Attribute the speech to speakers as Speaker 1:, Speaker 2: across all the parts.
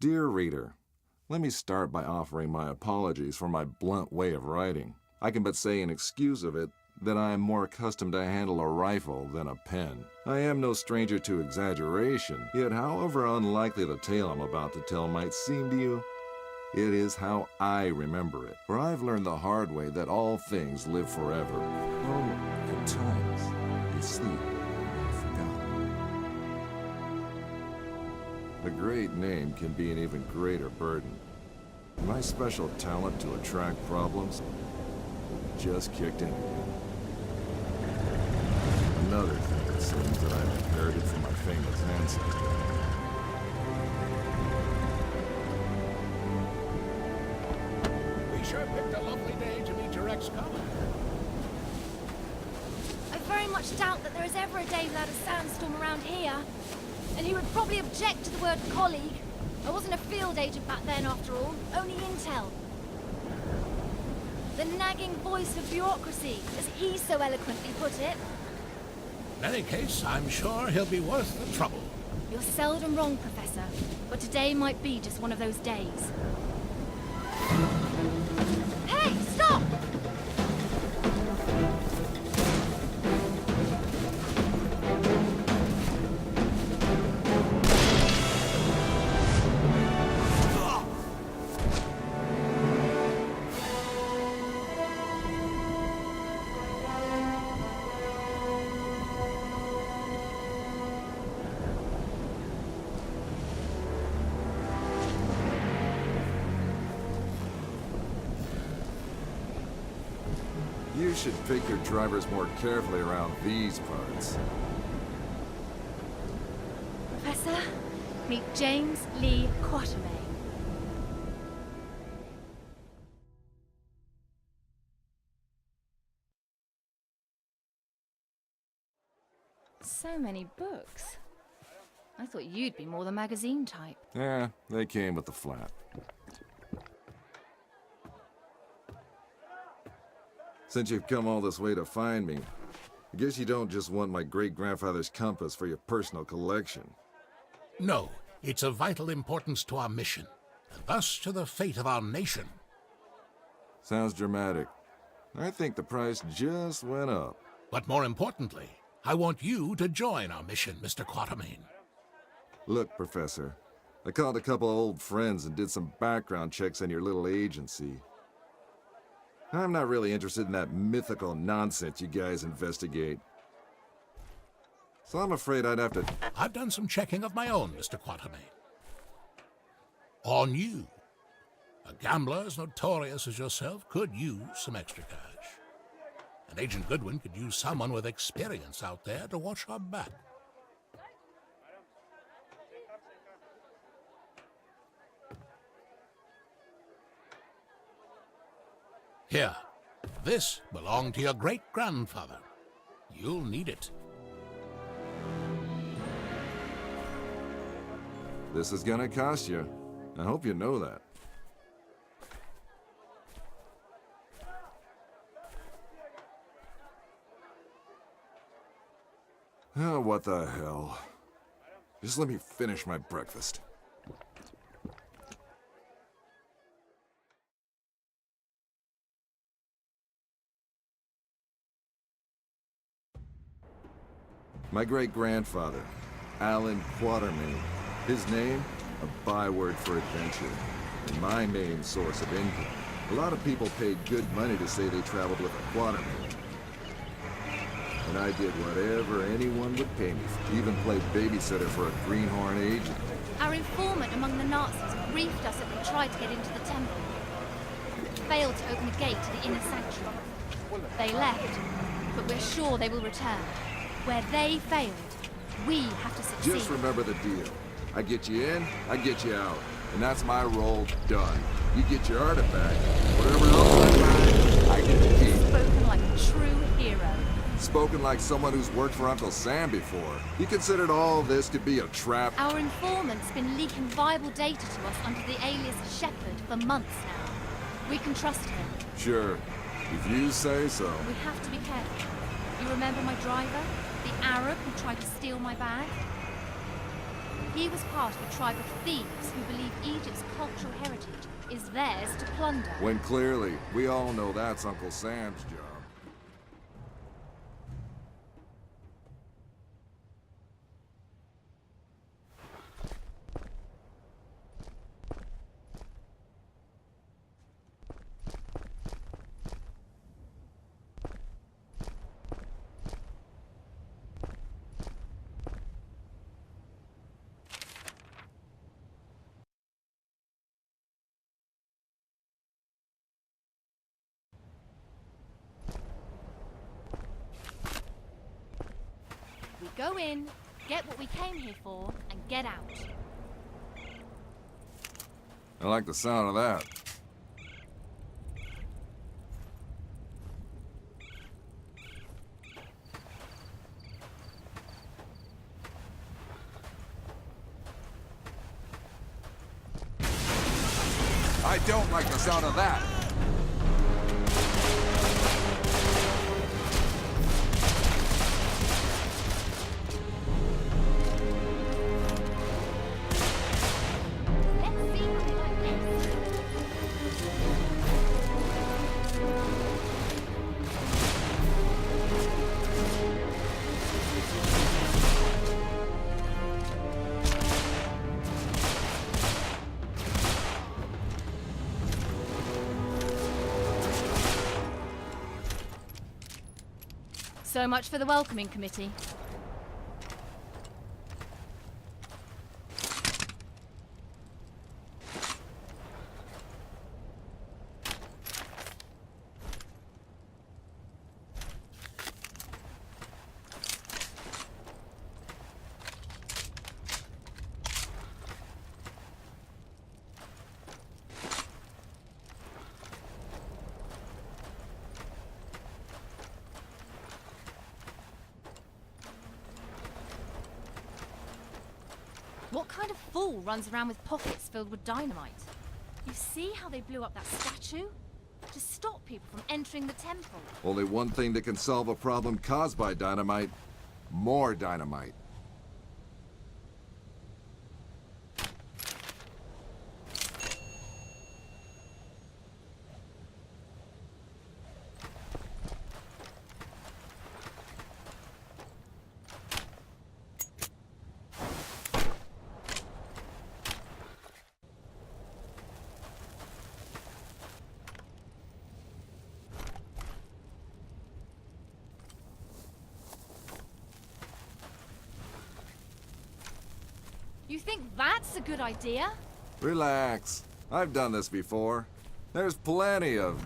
Speaker 1: Dear reader, let me start by offering my apologies for my blunt way of writing. I can but say in excuse of it that I am more accustomed to handle a rifle than a pen. I am no stranger to exaggeration, yet however unlikely the tale I'm about to tell might seem to you, it is how I remember it. For I've learned the hard way that all things live forever. Oh, at times, they sleep and forgotten. A great name can be an even greater burden. My special talent to attract problems just kicked in again. Another thing, it seems, that I've inherited from my famous ancestor.
Speaker 2: We sure picked a lovely day to meet your ex-colleague.
Speaker 3: I very much doubt that there is ever a day without a sandstorm around here. And he would probably object to the word colleague. I wasn't a field agent back then, after all. Only intel. The nagging voice of bureaucracy, as he so eloquently put it.
Speaker 2: In any case, I'm sure he'll be worth the trouble.
Speaker 3: You're seldom wrong, Professor. But today might be just one of those days. Hey, stop!
Speaker 1: You should pick your drivers more carefully around these parts.
Speaker 3: Professor, meet James Lee Quatermain. So many books. I thought you'd be more the magazine type.
Speaker 1: Yeah, they came with the flat. Since you've come all this way to find me, I guess you don't just want my great-grandfather's compass for your personal collection.
Speaker 2: No, it's of vital importance to our mission, and thus to the fate of our nation.
Speaker 1: Sounds dramatic. I think the price just went up.
Speaker 2: But more importantly, I want you to join our mission, Mr. Quatermain.
Speaker 1: Look, Professor, I called a couple of old friends and did some background checks on your little agency. I'm not really interested in that mythical nonsense you guys investigate. So I'm afraid I'd have to...
Speaker 2: I've done some checking of my own, Mr. Quatermain. On you. A gambler as notorious as yourself could use some extra cash. And Agent Goodwin could use someone with experience out there to watch our back. Here, this belonged to your great-grandfather. You'll need it.
Speaker 1: This is gonna cost you. I hope you know that. Oh, what the hell. Just let me finish my breakfast. My great-grandfather, Alan Quatermain. His name, a byword for adventure, and my main source of income. A lot of people paid good money to say they traveled with a Quatermain. And I did whatever anyone would pay me for. Even played babysitter for a greenhorn agent.
Speaker 3: Our informant among the Nazis briefed us that they tried to get into the temple. Failed to open a gate to the inner sanctuary. They left, but we're sure they will return. Where they failed, we have to succeed.
Speaker 1: Just remember the deal. I get you in, I get you out. And that's my role done. You get your artifact, whatever else I find, I get to keep.
Speaker 3: Spoken like a true hero.
Speaker 1: Spoken like someone who's worked for Uncle Sam before. He considered all this to be a trap.
Speaker 3: Our informant's been leaking viable data to us under the alias Shepherd for months now. We can trust him.
Speaker 1: Sure, if you say so.
Speaker 3: We have to be careful. You remember my driver? The Arab who tried to steal my bag? He was part of a tribe of thieves who believe Egypt's cultural heritage is theirs to plunder.
Speaker 1: When clearly, we all know that's Uncle Sam's job.
Speaker 3: We go in, get what we came here for, and get out.
Speaker 1: I like the sound of that. I don't like the sound of that.
Speaker 3: Let's see how they like this. So much for the welcoming committee. What kind of fool runs around with pockets filled with dynamite? You see how they blew up that statue? To stop people from entering the temple.
Speaker 1: Only one thing that can solve a problem caused by dynamite. More dynamite.
Speaker 3: You think that's a good idea?
Speaker 1: Relax. I've done this before. There's plenty of...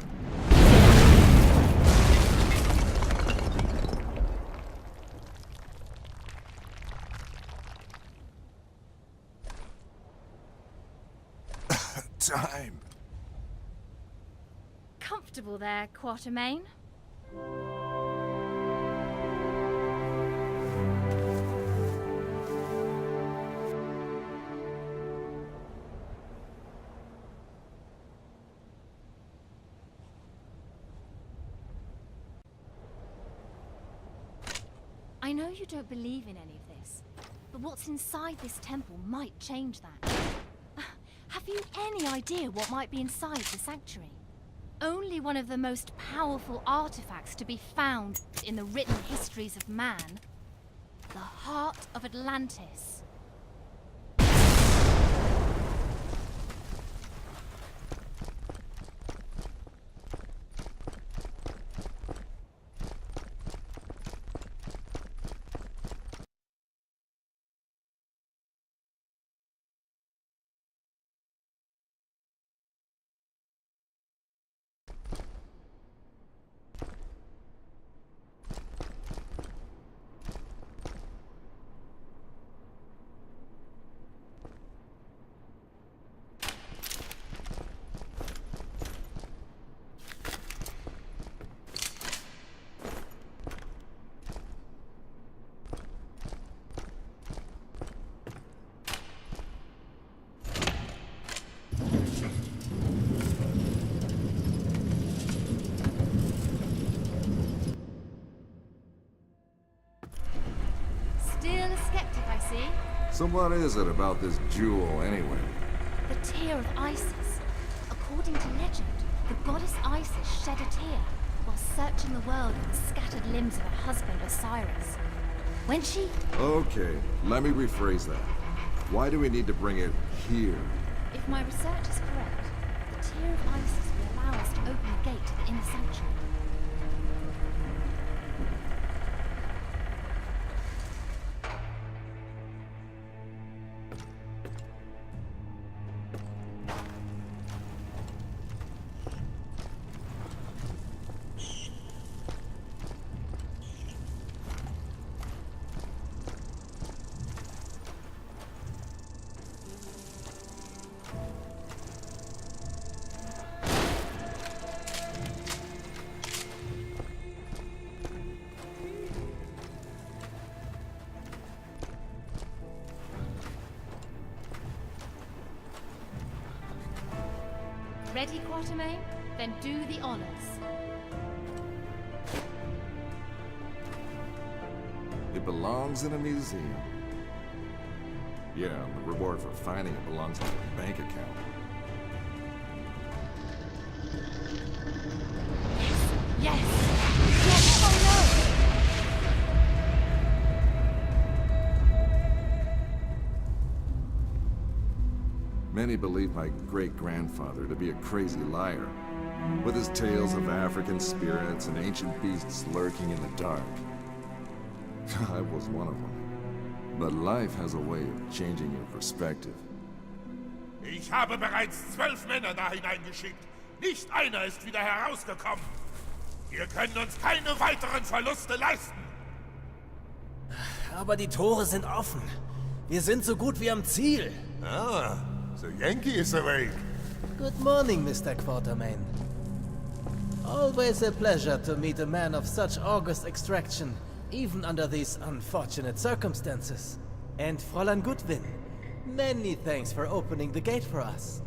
Speaker 1: time.
Speaker 3: Comfortable there, Quatermain? I know you don't believe in any of this, but what's inside this temple might change that. Have you any idea what might be inside the sanctuary? Only one of the most powerful artifacts to be found in the written histories of man. The heart of Atlantis. I see.
Speaker 1: So what is it about this jewel, anyway?
Speaker 3: The tear of Isis. According to legend, the goddess Isis shed a tear while searching the world for the scattered limbs of her husband Osiris. When she...
Speaker 1: Okay, let me rephrase that. Why do we need to bring it here?
Speaker 3: If my research is correct, the tear of Isis will allow us to open the gate to the inner sanctuary. Ready, Quatermain? Then do the honors.
Speaker 1: It belongs in a museum. Yeah, the reward for finding it belongs in a bank account.
Speaker 3: Yes! Yes! Oh no!
Speaker 1: Many believe my great-grandfather to be a crazy liar, with his tales of African spirits and ancient beasts lurking in the dark. I was one of them. But life has a way of changing your perspective.
Speaker 4: Ich habe bereits 12 Männer da hineingeschickt. Nicht einer ist wieder herausgekommen. Wir können uns keine weiteren Verluste leisten.
Speaker 5: Aber die Tore sind offen. Wir sind so gut wie am Ziel.
Speaker 4: Ah, the Yankee is awake.
Speaker 5: Good morning, Mr. Quatermain. Always a pleasure to meet a man of such august extraction, even under these unfortunate circumstances. And Fräulein Goodwin, many thanks for opening the gate for us.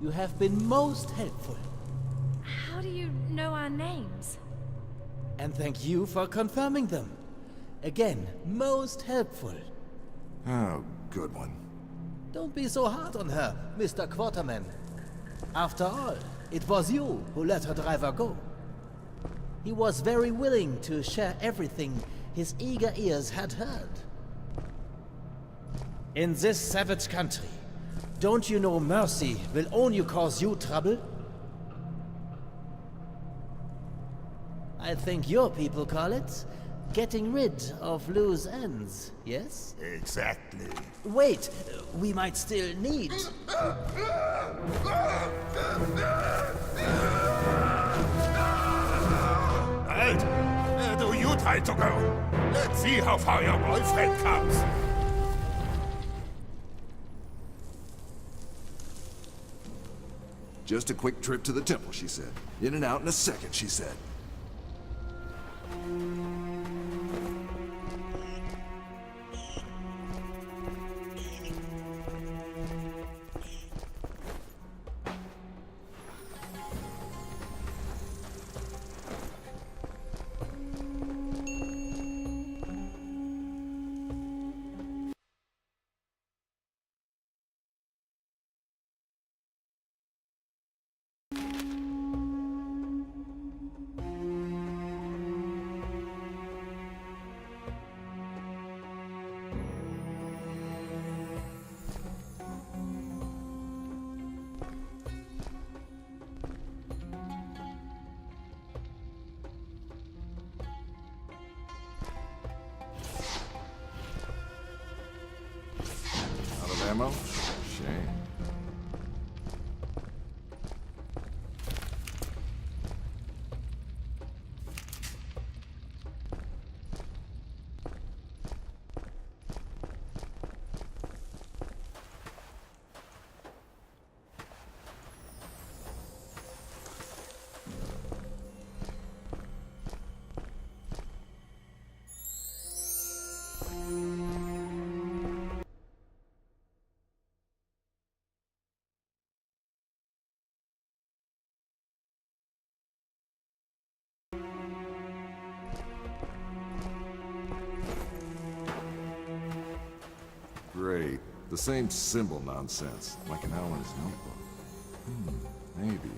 Speaker 5: You have been most helpful.
Speaker 3: How do you know our names?
Speaker 5: And thank you for confirming them. Again, most helpful.
Speaker 1: Oh, good one.
Speaker 5: Don't be so hard on her, Mr. Quatermain. After all, it was you who let her driver go. He was very willing to share everything his eager ears had heard. In this savage country, don't you know mercy will only cause you trouble? I think your people call it getting rid of loose ends, yes?
Speaker 4: Exactly.
Speaker 5: Wait, we might still need...
Speaker 4: Halt! Do you try to go? Let's see how far your boyfriend comes.
Speaker 1: Just a quick trip to the temple, she said. In and out in a second, she said. Out of ammo? Shame. great. The same symbol nonsense, like in Alan's notebook. Maybe.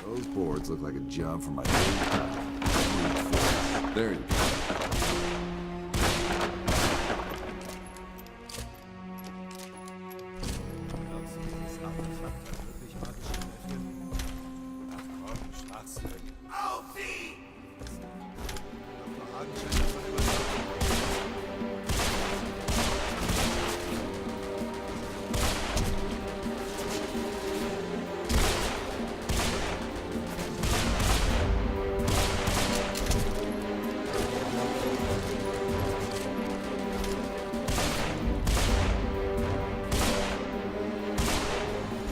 Speaker 1: Those boards look like a job for my... There you go.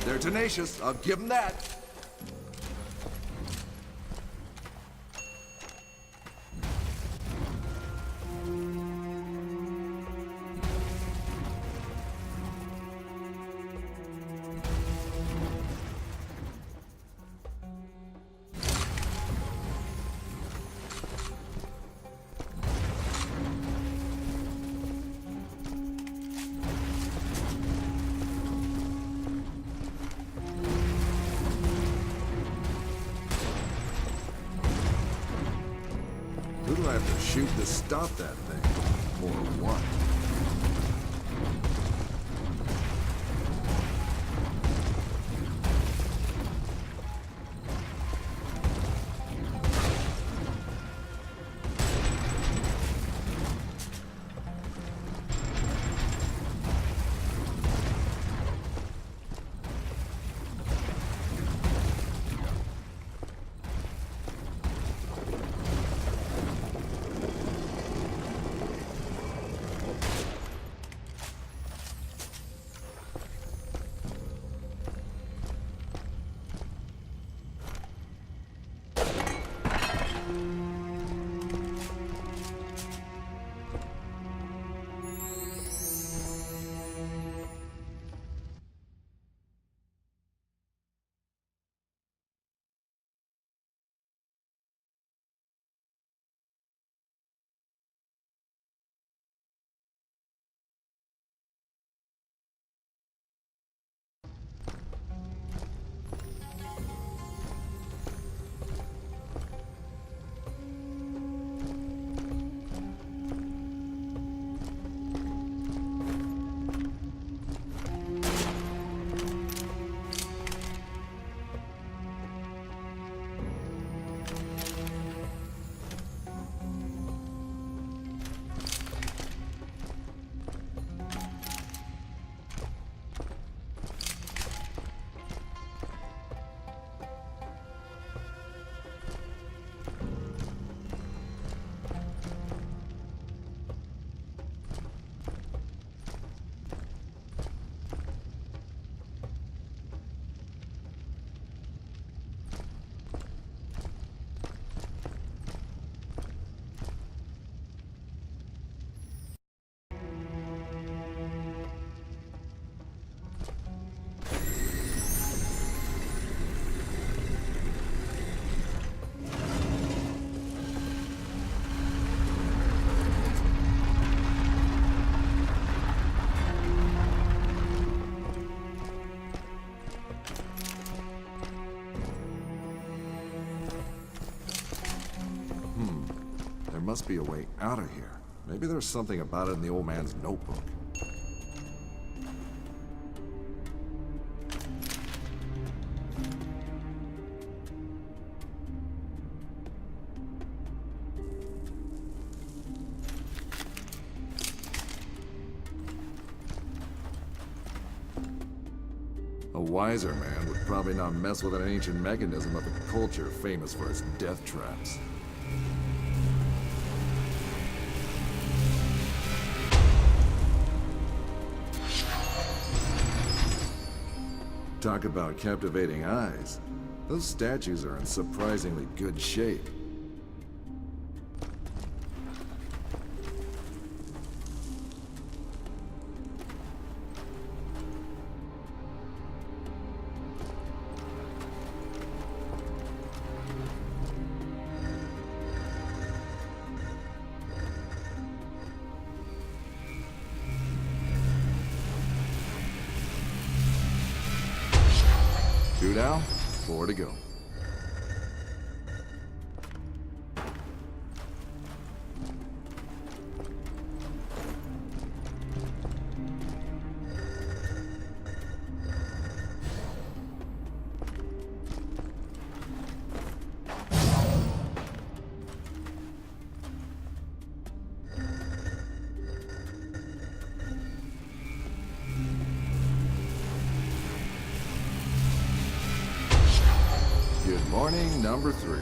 Speaker 1: They're tenacious, I'll give them that. Who do I have to shoot to stop that thing? Or what? must be a way out of here. Maybe there's something about it in the old man's notebook. A wiser man would probably not mess with an ancient mechanism of a culture famous for its death traps. Talk about captivating eyes. Those statues are in surprisingly good shape. Two down, 4 to go. Good morning, number 3.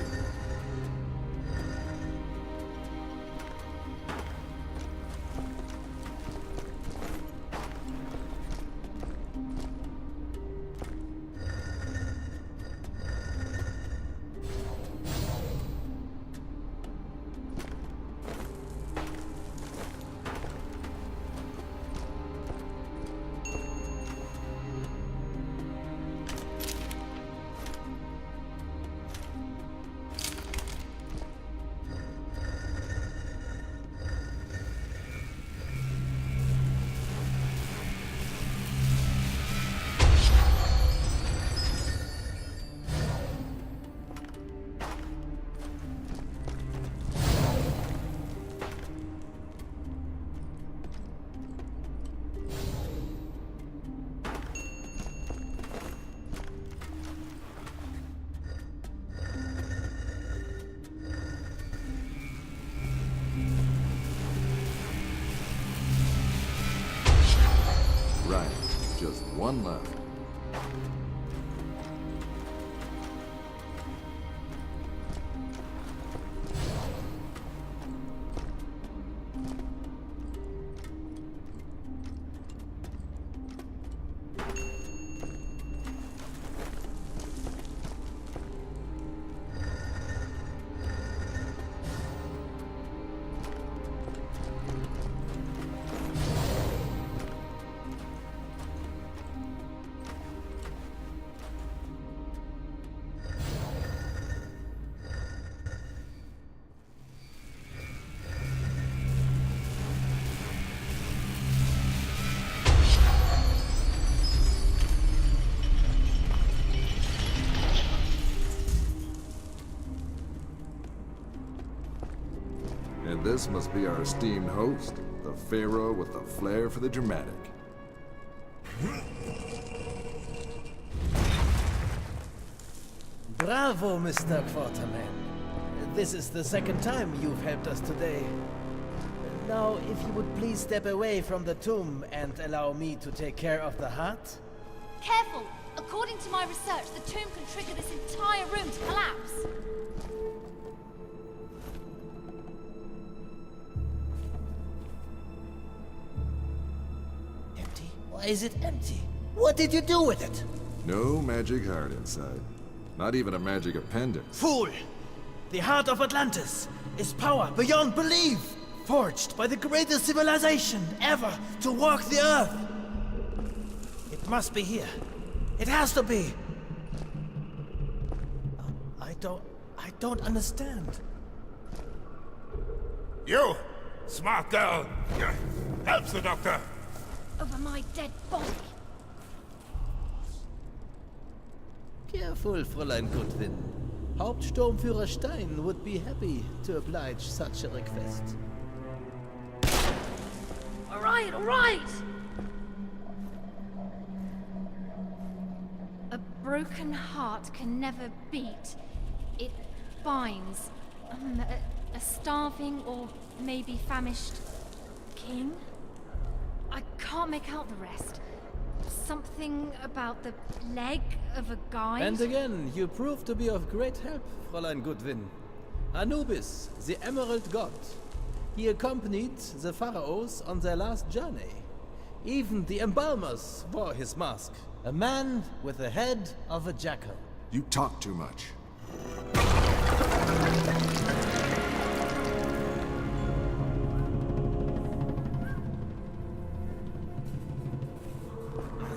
Speaker 1: Right, just one left. And this must be our esteemed host, the Pharaoh with the flair for the dramatic.
Speaker 5: Bravo, Mr. Quarterman. This is the second time you've helped us today. Now, if you would please step away from the tomb and allow me to take care of the heart.
Speaker 3: Careful! According to my research, the tomb can trigger this entire room to collapse.
Speaker 5: Empty? Why is it empty? What did you do with it?
Speaker 1: No magic heart inside. Not even a magic appendix.
Speaker 5: Fool! The heart of Atlantis is power beyond belief, forged by the greatest civilization ever to walk the earth. It must be here. It has to be. I don't understand.
Speaker 4: You, smart girl. Help the doctor.
Speaker 3: Over my dead body.
Speaker 5: Careful, Fräulein Goodwin. Hauptsturmführer Stein would be happy to oblige such a request.
Speaker 3: All right! A broken heart can never beat. It binds. A starving or maybe famished king? I can't make out the rest. Something about the leg of a guide?
Speaker 5: And again, you prove to be of great help, Fräulein Goodwin. Anubis, the Emerald God. He accompanied the pharaohs on their last journey. Even the embalmers wore his mask. A man with the head of a jackal.
Speaker 1: You talk too much.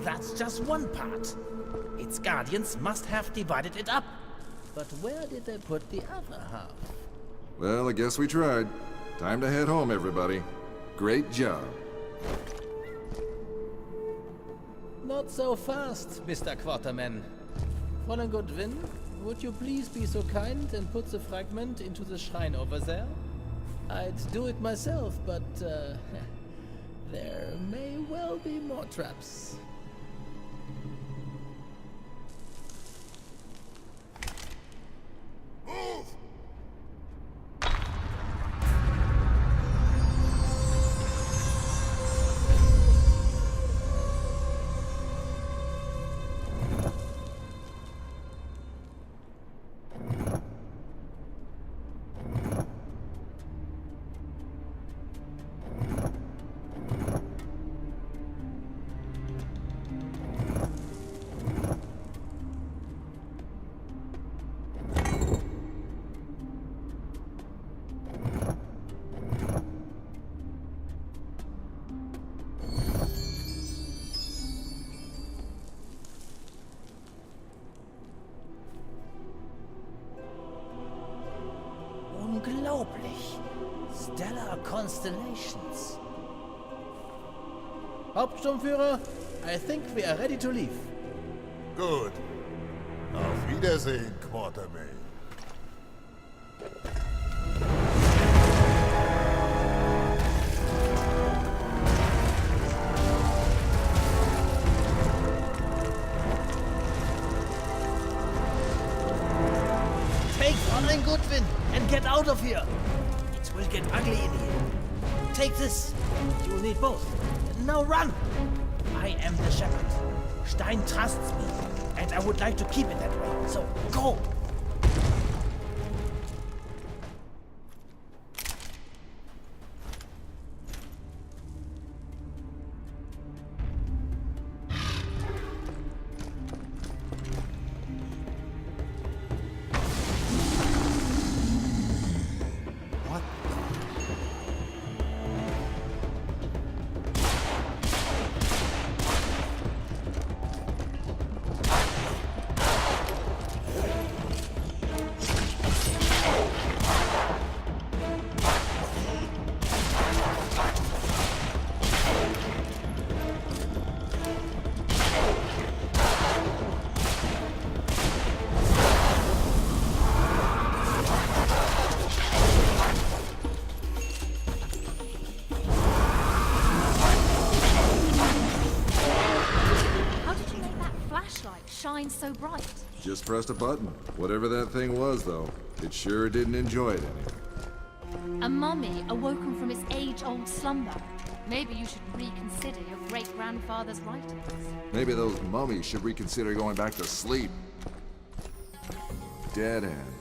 Speaker 5: That's just one part. Its guardians must have divided it up. But where did they put the other half?
Speaker 1: Well, I guess we tried. Time to head home, everybody. Great job.
Speaker 5: Not so fast, Mr. Quarterman. Fräulein Goodwin, would you please be so kind and put the fragment into the shrine over there? I'd do it myself, but there may well be more traps.
Speaker 4: Move!
Speaker 5: Unglaublich. Stellar constellations. Hauptsturmführer, I think we are ready to leave.
Speaker 4: Gut. Auf Wiedersehen, Quartermain.
Speaker 5: Take Fräulein Goodwin and get out of here. It will get ugly in here. Take this. You'll need both. Now run. I am the shepherd. Stein trusts me, and I would like to keep it that way. So go.
Speaker 3: Shine so bright.
Speaker 1: Just pressed a button. Whatever that thing was, though, it sure didn't enjoy it any.
Speaker 3: A mummy awoken from its age-old slumber. Maybe you should reconsider your great-grandfather's writings.
Speaker 1: Maybe those mummies should reconsider going back to sleep. Dead end.